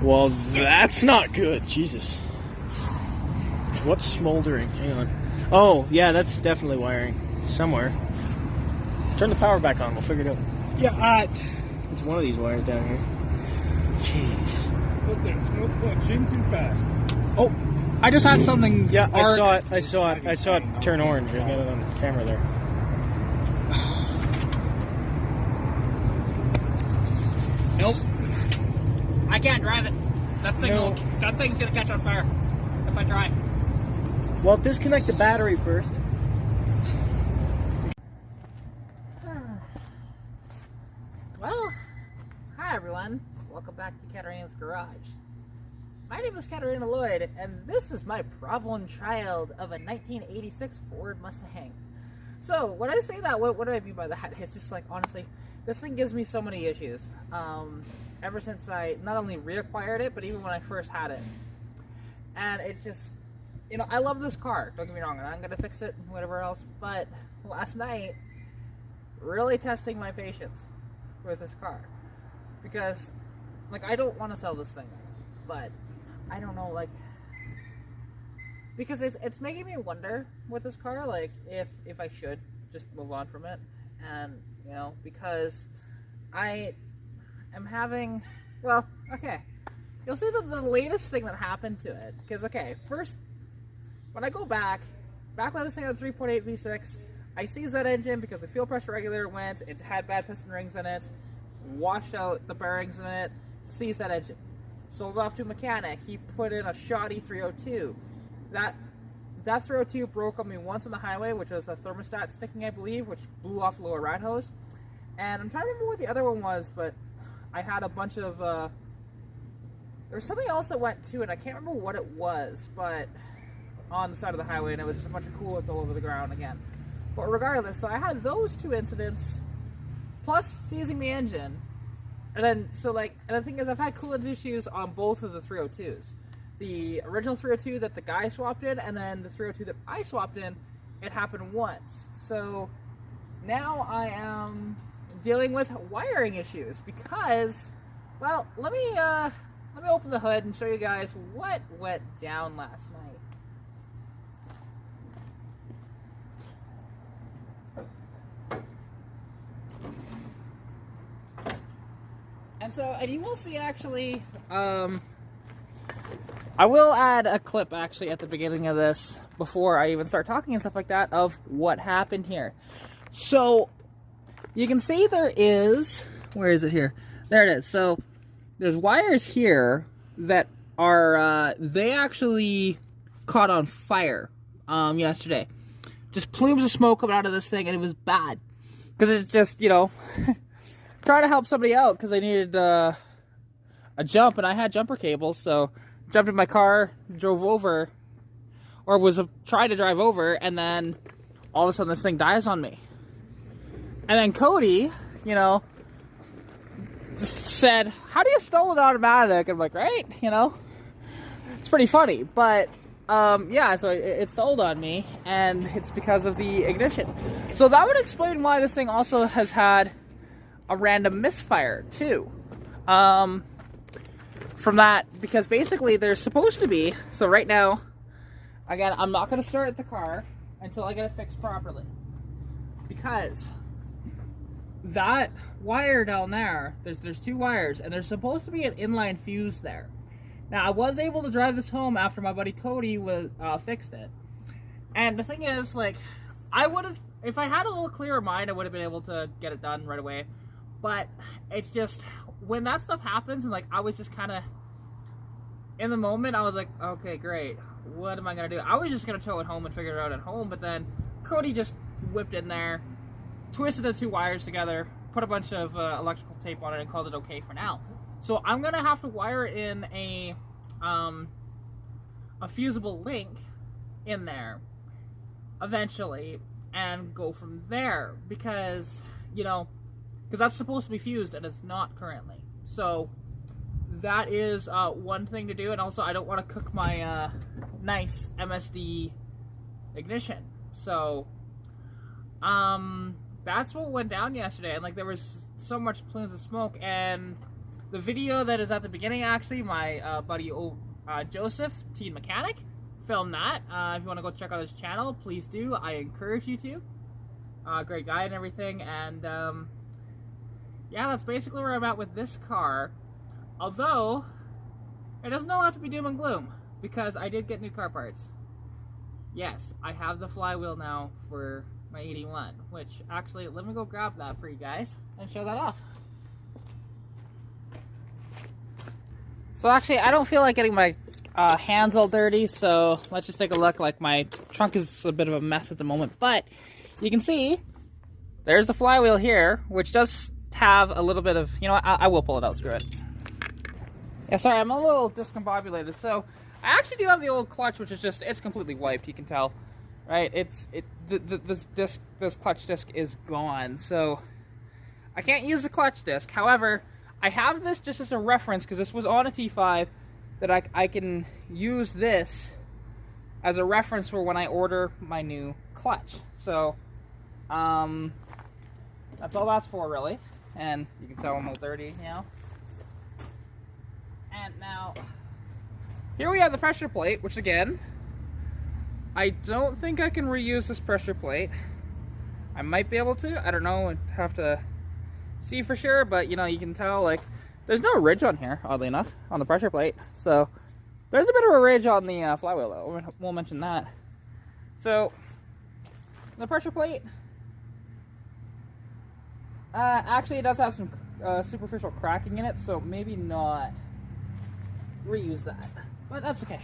Well, that's not good. Jesus. What's smoldering? Hang on. Oh, yeah, that's definitely wiring. Somewhere. Turn the power back on. We'll figure it out. Yeah, It's one of these wires down here. Jeez. look, that smoke punch in too fast. Oh, I just had something. Yeah, I arc. saw it. I saw it. I saw it turn orange. I got it on camera there. Nope. I can't drive it. That thing's gonna catch on fire if I try. Well, disconnect the battery first. Well, hi everyone. Welcome back to Katarina's Garage. My name is Katarina Lloyd, and this is my problem child of a 1986 Ford Mustang. So, when I say that, what do I mean by that? It's just like, honestly, this thing gives me so many issues. Ever since I not only reacquired it, but even when I first had it. And it's just, you know, I love this car, don't get me wrong, and I'm going to fix it and whatever else, but last night, really testing my patience with this car. Because, like, I don't want to sell this thing, but I don't know, like, because it's making me wonder with this car, like, if I should just move on from it. And, you know, because I am having, well, okay, you'll see the latest thing that happened to it. Because, okay, first, when I go back when this thing had a 3.8 V6, I seized that engine because the fuel pressure regulator went, it had bad piston rings in it, washed out the bearings in it, seized that engine. Sold it off to a mechanic. He put in a shoddy 302. That 302 broke on me once on the highway, which was a thermostat sticking, I believe, which blew off the lower ride hose. And I'm trying to remember what the other one was, but I had a bunch of, there was something else that went too, and I can't remember what it was, but on the side of the highway, and it was just a bunch of coolants all over the ground again. But regardless, so I had those two incidents, plus seizing the engine. And then, so like, and the thing is, I've had coolant issues on both of the 302s. The original 302 that the guy swapped in, and then the 302 that I swapped in, it happened once. So now I am dealing with wiring issues because, well, let me open the hood and show you guys what went down last night. And so, and you will see actually, I will add a clip actually at the beginning of this before I even start talking and stuff like that of what happened here. So, you can see there is, where is it here? There it is. So, there's wires here that are, they actually caught on fire yesterday. Just plumes of smoke coming out of this thing, and it was bad. Because it's just, you know, trying to help somebody out because I needed a jump, and I had jumper cables, so jumped in my car, drove over, or was trying to drive over, and then all of a sudden this thing dies on me. And then Cody, you know, said, "How do you stall an automatic?" And I'm like, right, you know, it's pretty funny, but yeah, so it stalled on me, and it's because of the ignition. So that would explain why this thing also has had a random misfire too. From that, because basically there's supposed to be, so right now, again, I'm not going to start the car until I get it fixed properly. Because that wire down there, there's two wires, and there's supposed to be an inline fuse there. Now, I was able to drive this home after my buddy Cody fixed it. And the thing is, like, I would have, if I had a little clearer mind, I would have been able to get it done right away. But it's just, when that stuff happens, and like, I was just kind of, in the moment, I was like, okay, great. What am I going to do? I was just going to tow it home and figure it out at home, but then Cody just whipped in there, twisted the two wires together, put a bunch of electrical tape on it, and called it okay for now. So I'm going to have to wire in a fusible link in there eventually and go from there, because, you know, because that's supposed to be fused and it's not currently. So that is one thing to do, and also I don't want to cook my nice MSD ignition. So that's what went down yesterday, and like there was so much plumes of smoke, and The video that is at the beginning, actually, my buddy Joseph, Teen Mechanic, filmed that. If you want to go check out his channel, please do. I encourage you to. Great guy and everything. And yeah, that's basically where I'm at with this car. Although, it doesn't all have to be doom and gloom, because I did get new car parts. Yes, I have the flywheel now for my 81, which actually, let me go grab that for you guys and show that off. So actually, I don't feel like getting my hands all dirty, so let's just take a look. Like, my trunk is a bit of a mess at the moment, but you can see there's the flywheel here, which does have a little bit of, you know what, I will pull it out, screw it. Yeah, sorry, I'm a little discombobulated. So I actually do have the old clutch, which is just, it's completely wiped, you can tell, right? This clutch disc is gone, so I can't use the clutch disc. However, I have this just as a reference, because this was on a T5, that I can use this as a reference for when I order my new clutch. So, that's all that's for, really. And you can tell I'm a little dirty, you know. And now, here we have the pressure plate, which again, I don't think I can reuse this pressure plate. I might be able to, I don't know, I'd have to see for sure, but you know, you can tell, like, there's no ridge on here, oddly enough, on the pressure plate. So there's a bit of a ridge on the flywheel, though. We'll mention that. So the pressure plate, actually, it does have some superficial cracking in it, so maybe not reuse that, but that's okay.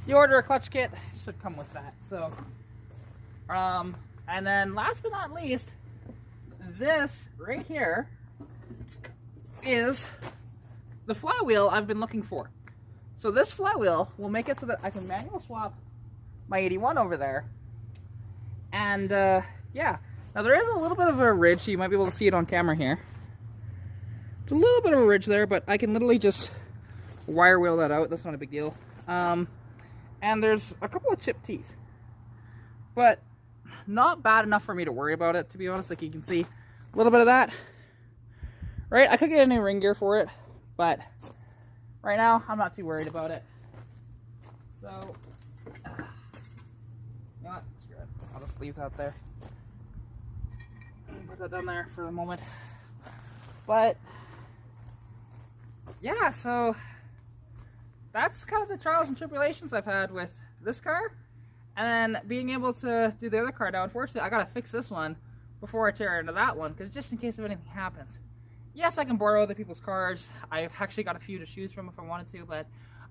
You order a clutch kit, it should come with that. So and then last but not least, this right here is the flywheel I've been looking for. So this flywheel will make it so that I can manual swap my 81 over there. And yeah, now there is a little bit of a ridge, so you might be able to see it on camera here. There's a little bit of a ridge there, but I can literally just wire wheel that out. That's not a big deal. And there's a couple of chipped teeth, but not bad enough for me to worry about it, to be honest. Like, you can see a little bit of that, right? I could get a new ring gear for it, but right now I'm not too worried about it. So, you know what? Screw it. I'll just leave that there. Put that down there for the moment. But yeah, so that's kind of the trials and tribulations I've had with this car. And then being able to do the other car now. Unfortunately, I gotta fix this one before I tear into that one, because just in case if anything happens. Yes, I can borrow other people's cars. I've actually got a few to choose from if I wanted to, but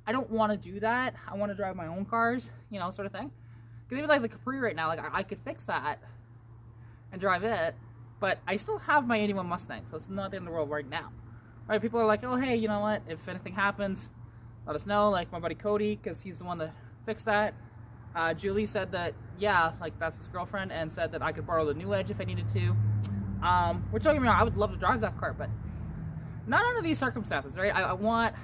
I don't want to do that. I want to drive my own cars, you know, sort of thing. Because even like the Capri right now, like, I could fix that and drive it, but I still have my 81 Mustang, so it's not the end of the world right now. Right? People are like, oh, hey, you know what? If anything happens, let us know. Like my buddy Cody, because he's the one that fixed that. Julie said that, yeah, like, that's his girlfriend, and said that I could borrow the New Edge if I needed to. Which, don't get me wrong, I would love to drive that car, but not under these circumstances, right? I want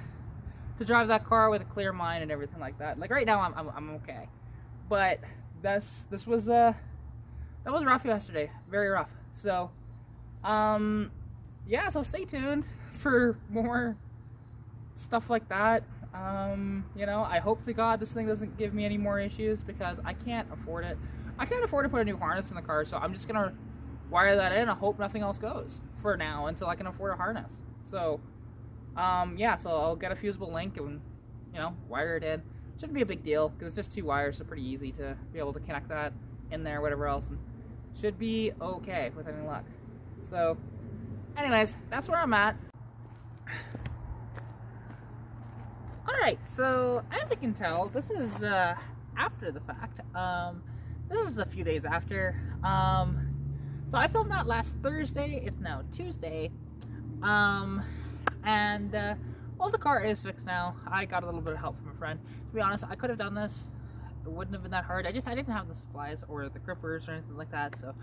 to drive that car with a clear mind and everything like that. Like, right now, I'm okay. But that was rough yesterday. Very rough. So, yeah, so stay tuned for more stuff like that. You know, I hope to God this thing doesn't give me any more issues, because I can't afford it. I can't afford to put a new harness in the car, so I'm just gonna wire that in. I hope nothing else goes for now until I can afford a harness. So, yeah, so I'll get a fusible link and, you know, wire it in. Shouldn't be a big deal, because it's just 2 wires, so pretty easy to be able to connect that in there, whatever else, and should be okay with any luck. So, anyways, that's where I'm at. Alright, so as you can tell, this is after the fact. This is a few days after. So I filmed that last Thursday. It's now Tuesday. Well, the car is fixed now. I got a little bit of help from a friend. To be honest, I could have done this. It wouldn't have been that hard. I didn't have the supplies or the crimpers or anything like that. So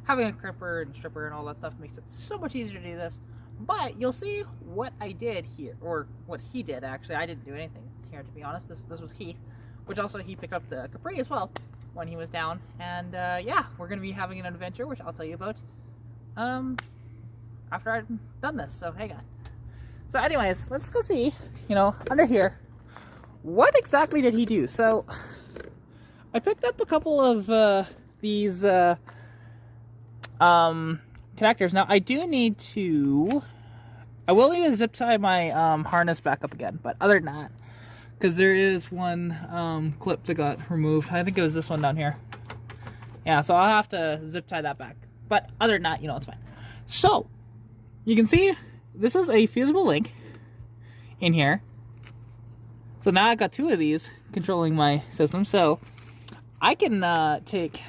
having a crimper and stripper and all that stuff makes it so much easier to do this. But you'll see what I did here, or what he did, actually. I didn't do anything here, to be honest. This was Heath, which also he picked up the Capri as well when he was down. And yeah, we're going to be having an adventure, which I'll tell you about after I've done this. So hang on. So anyways, let's go see, under here, what exactly did he do? So I picked up a couple of these connectors. Now I do need to, I will need to zip tie my harness back up again, but other than that, because there is one clip that got removed. I think it was this one down here. Yeah, so I'll have to zip tie that back. But other than that, it's fine. So, you can see this is a fusible link in here. So now I've got two of these controlling my system. So, I can take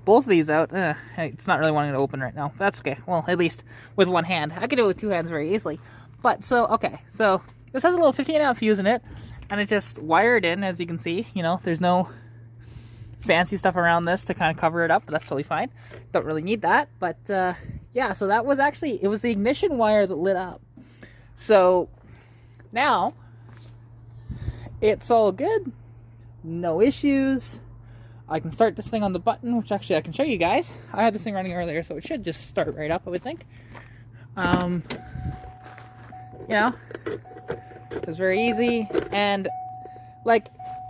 both of these out. It's not really wanting to open right now. That's okay. Well, at least with one hand. I can do it with two hands very easily. But, so, okay. So, this has a little 15 amp fuse in it. And it's just wired in, as you can see. There's no fancy stuff around this to kind of cover it up, but that's totally fine. Don't really need that. But, yeah, so that was actually, it was the ignition wire that lit up. So, now, it's all good. No issues. I can start this thing on the button, which actually I can show you guys. I had this thing running earlier, so it should just start right up, I would think. It's very easy, and like,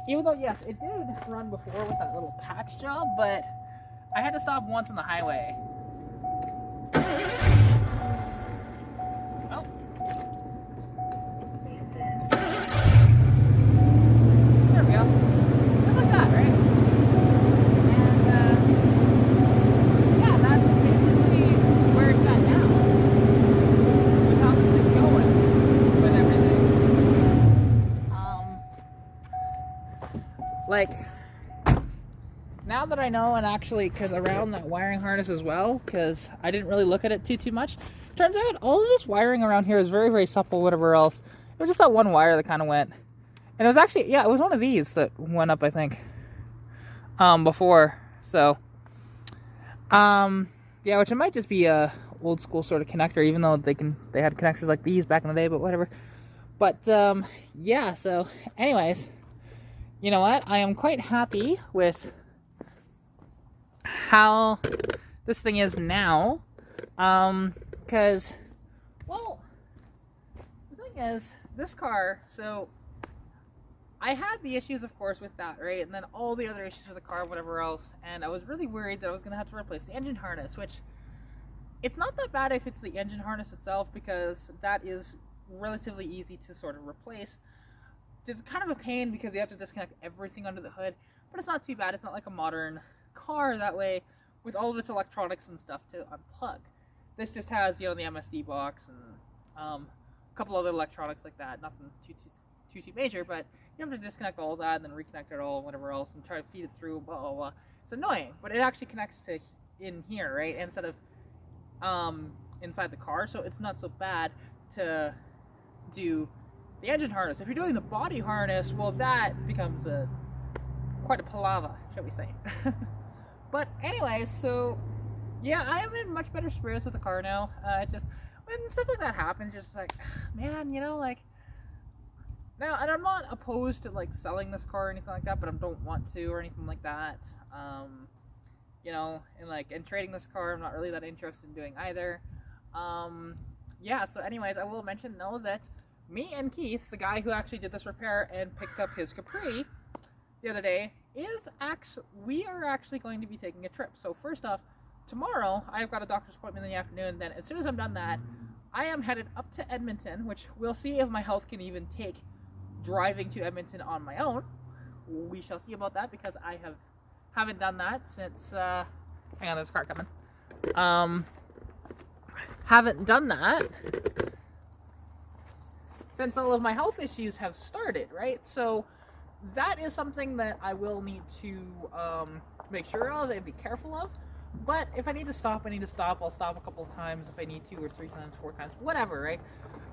even though, yes, it did run before with that little patch job, but I had to stop once on the highway. Oh. There we go. Just like that, right? And, yeah, that's basically where it's at now. With how this thing's going with everything. Like, now that I know, and actually, because around that wiring harness as well, because I didn't really look at it too much, turns out all of this wiring around here is very, very supple, whatever else. It was just that one wire that kind of went. And it was actually, yeah, it was one of these that went up, I think, before. So, yeah, which it might just be a old school sort of connector, even though they had connectors like these back in the day, but whatever. But, yeah, so, anyways, you know what? I am quite happy with how this thing is now, because, well, the thing is, this car, so I had the issues, of course, with that, right? And then all the other issues with the car, whatever else, and I was really worried that I was going to have to replace the engine harness, which, it's not that bad if it's the engine harness itself, because that is relatively easy to sort of replace. It's kind of a pain because you have to disconnect everything under the hood, but it's not too bad. It's not like a modern car that way with all of its electronics and stuff to unplug. This just has, the MSD box and a couple other electronics like that. Nothing too major, but you have to disconnect all of that and then reconnect it all and whatever else and try to feed it through, blah, blah, blah. It's annoying, but it actually connects to in here, right, instead of inside the car, so it's not so bad to do the engine harness. If you're doing the body harness, well, that becomes quite a palaver, shall we say. But anyways, so yeah, I am in much better spirits with the car now. It's just when stuff like that happens, just like, man, like, now, and I'm not opposed to like selling this car or anything like that, but I don't want to or anything like that. And trading this car, I'm not really that interested in doing either. Yeah, so anyways, I will mention though that me and Keith, the guy who actually did this repair and picked up his Capri the other day, we are actually going to be taking a trip. So first off, tomorrow I've got a doctor's appointment in the afternoon. Then as soon as I'm done that, I am headed up to Edmonton, which we'll see if my health can even take driving to Edmonton on my own. We shall see about that, because I haven't done that since hang on, there's a car coming. Haven't done that since all of my health issues have started, right? So that is something that I will need to make sure of and be careful of. But if I need to stop, I need to stop. I'll stop a couple of times if I need to, or 3 times, 4 times, whatever, right?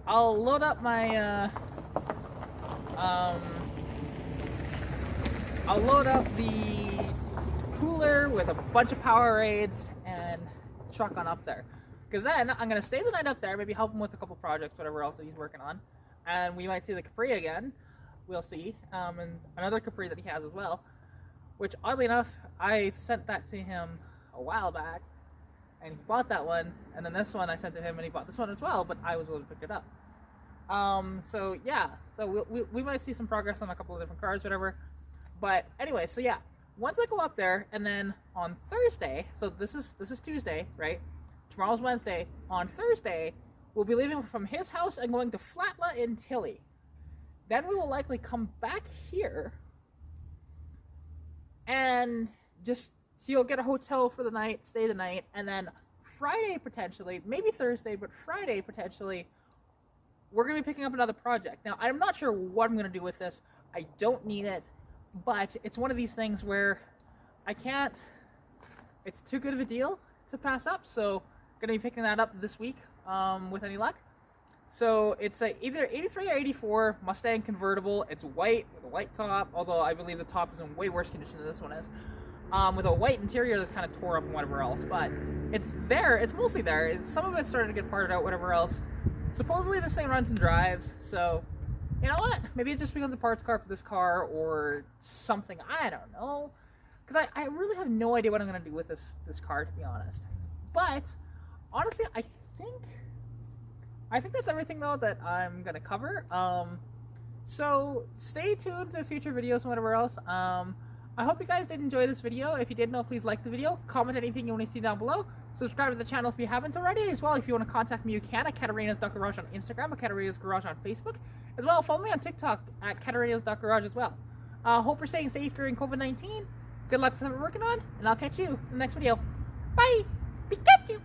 I'll load up my I'll load up the cooler with a bunch of Powerades and truck on up there. Because then I'm going to stay the night up there, maybe help him with a couple projects, whatever else that he's working on. And we might see the Capri again. We'll see. And another Capri that he has as well. Which, oddly enough, I sent that to him a while back. and he bought that one, and then this one I sent to him, and he bought this one as well, but I was able to pick it up. So yeah, so we might see some progress on a couple of different cars, whatever. But anyway, so yeah, once I go up there, and then on Thursday, so this is Tuesday, right? Tomorrow's Wednesday. On Thursday, we'll be leaving from his house and going to Flatla in Tilly. Then we will likely come back here, and just he'll get a hotel for the night, stay the night, and then Friday potentially, maybe Thursday, but Friday potentially, we're going to be picking up another project. Now, I'm not sure what I'm going to do with this. I don't need it, but it's one of these things where I can't, it's too good of a deal to pass up, so I'm going to be picking that up this week with any luck. So it's either 83 or 84 Mustang convertible. It's white with a white top, although I believe the top is in way worse condition than this one is. With a white interior that's kind of tore up and whatever else, but it's there. It's mostly there. Some of it's starting to get parted out, whatever else. Supposedly this thing runs and drives, so you know what? Maybe it just becomes a parts car for this car or something. I don't know, because I really have no idea what I'm going to do with this car, to be honest. But honestly, I think that's everything though that I'm going to cover. So stay tuned to future videos and whatever else. I hope you guys did enjoy this video. If you did, please like the video, comment anything you want to see down below, subscribe to the channel if you haven't already. As well, if you want to contact me, you can at Katarina's.garage on Instagram, or Katarina's Garage on Facebook. As well, follow me on TikTok at Katarina's.garage as well. Hope you're staying safe during COVID-19. Good luck with what we're working on, and I'll catch you in the next video. Bye! Pikachu!